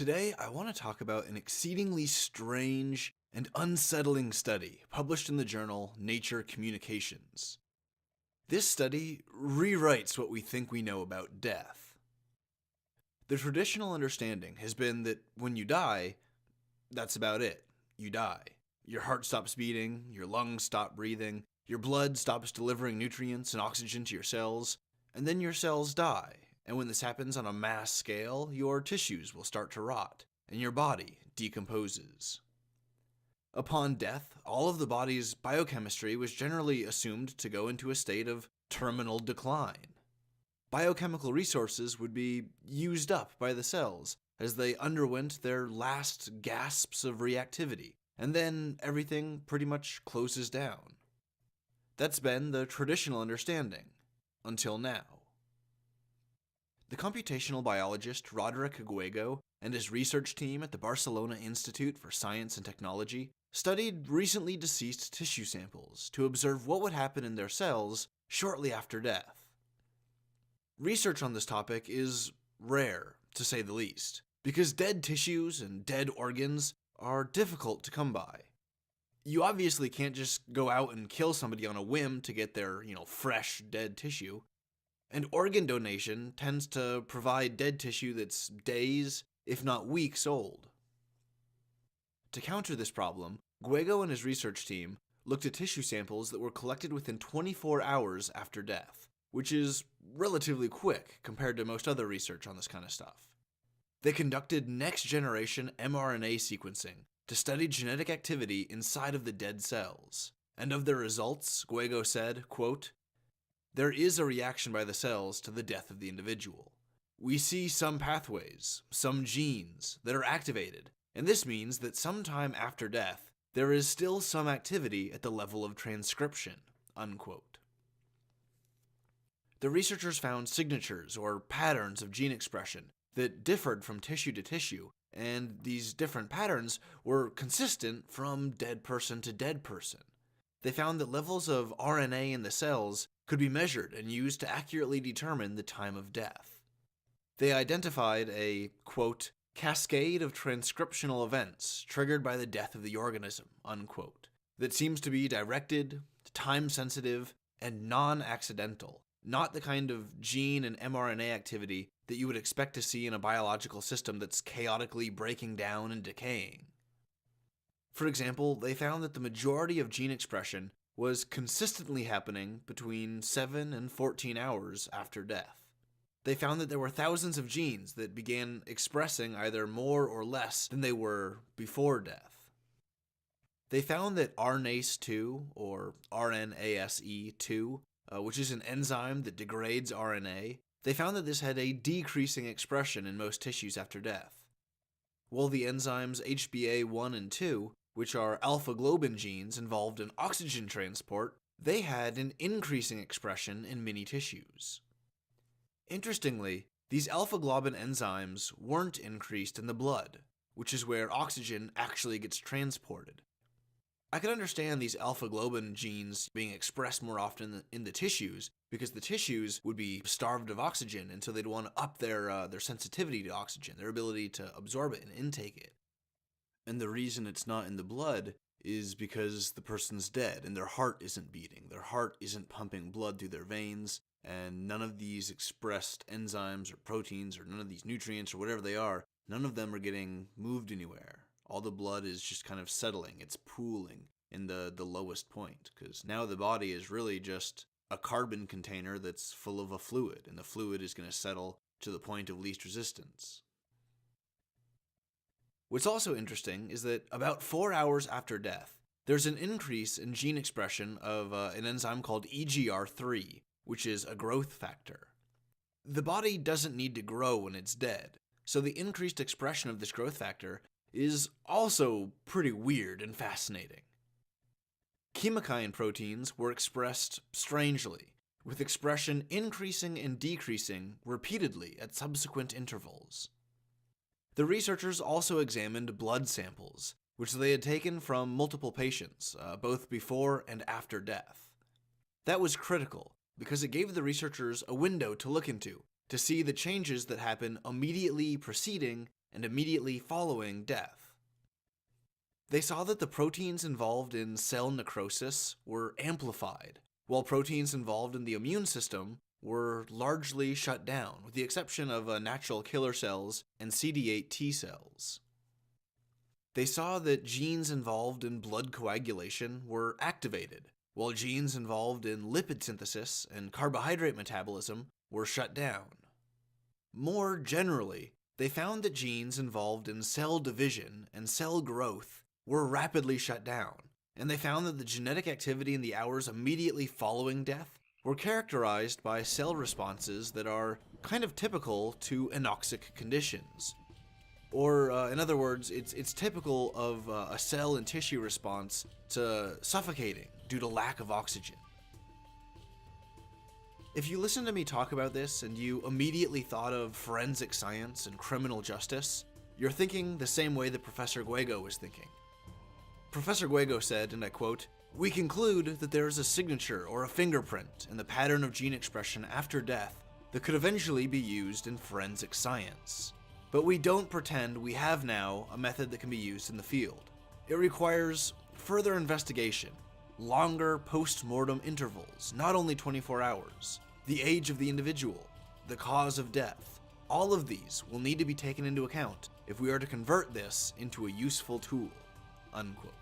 Today, I want to talk about an exceedingly strange and unsettling study published in the journal Nature Communications. This study rewrites what we think we know about death. The traditional understanding has been that when you die, that's about it. You die. Your heart stops beating, your lungs stop breathing, your blood stops delivering nutrients and oxygen to your cells, and then your cells die. And when this happens on a mass scale, your tissues will start to rot, and your body decomposes. Upon death, all of the body's biochemistry was generally assumed to go into a state of terminal decline. Biochemical resources would be used up by the cells as they underwent their last gasps of reactivity, and then everything pretty much closes down. That's been the traditional understanding, until now. The computational biologist Roderick Guego and his research team at the Barcelona Institute for Science and Technology studied recently deceased tissue samples to observe what would happen in their cells shortly after death. Research on this topic is rare, to say the least, because dead tissues and dead organs are difficult to come by. You obviously can't just go out and kill somebody on a whim to get their, fresh dead tissue. And organ donation tends to provide dead tissue that's days, if not weeks old. To counter this problem, Guego and his research team looked at tissue samples that were collected within 24 hours after death, which is relatively quick compared to most other research on this kind of stuff. They conducted next-generation mRNA sequencing to study genetic activity inside of the dead cells. And of their results, Guego said, quote, "There is a reaction by the cells to the death of the individual. We see some pathways, some genes, that are activated, and this means that sometime after death, there is still some activity at the level of transcription." Unquote. The researchers found signatures or patterns of gene expression that differed from tissue to tissue, and these different patterns were consistent from dead person to dead person. They found that levels of RNA in the cells could be measured and used to accurately determine the time of death. They identified a, quote, "cascade of transcriptional events triggered by the death of the organism," unquote, that seems to be directed, time-sensitive, and non-accidental, not the kind of gene and mRNA activity that you would expect to see in a biological system that's chaotically breaking down and decaying. For example, they found that the majority of gene expression was consistently happening between 7 and 14 hours after death. They found that there were thousands of genes that began expressing either more or less than they were before death. They found that RNase2, or RNase2, which is an enzyme that degrades RNA, they found that this had a decreasing expression in most tissues after death. While the enzymes HbA1 and 2, which are alpha-globin genes involved in oxygen transport, they had an increasing expression in many tissues. Interestingly, these alpha-globin enzymes weren't increased in the blood, which is where oxygen actually gets transported. I can understand these alpha-globin genes being expressed more often in the tissues, because the tissues would be starved of oxygen, and so they'd want to up their sensitivity to oxygen, their ability to absorb it and intake it. And the reason it's not in the blood is because the person's dead and their heart isn't beating. Their heart isn't pumping blood through their veins, and none of these expressed enzymes or proteins or none of these nutrients or whatever they are, none of them are getting moved anywhere. All the blood is just kind of settling. It's pooling in the lowest point, because now the body is really just a carbon container that's full of a fluid, and the fluid is going to settle to the point of least resistance. What's also interesting is that about 4 hours after death, there's an increase in gene expression of an enzyme called EGR3, which is a growth factor. The body doesn't need to grow when it's dead, so the increased expression of this growth factor is also pretty weird and fascinating. Chemokine proteins were expressed strangely, with expression increasing and decreasing repeatedly at subsequent intervals. The researchers also examined blood samples, which they had taken from multiple patients, both before and after death. That was critical, because it gave the researchers a window to look into, to see the changes that happen immediately preceding and immediately following death. They saw that the proteins involved in cell necrosis were amplified, while proteins involved in the immune system were largely shut down, with the exception of natural killer cells and CD8 T cells. They saw that genes involved in blood coagulation were activated, while genes involved in lipid synthesis and carbohydrate metabolism were shut down. More generally, they found that genes involved in cell division and cell growth were rapidly shut down, and they found that the genetic activity in the hours immediately following death were characterized by cell responses that are kind of typical to anoxic conditions. Or, in other words, it's typical of a cell and tissue response to suffocating due to lack of oxygen. If you listen to me talk about this and you immediately thought of forensic science and criminal justice, you're thinking the same way that Professor Guego was thinking. Professor Guego said, and I quote, "We conclude that there is a signature or a fingerprint in the pattern of gene expression after death that could eventually be used in forensic science. But we don't pretend we have now a method that can be used in the field. It requires further investigation, longer post-mortem intervals, not only 24 hours, the age of the individual, the cause of death. All of these will need to be taken into account if we are to convert this into a useful tool." Unquote.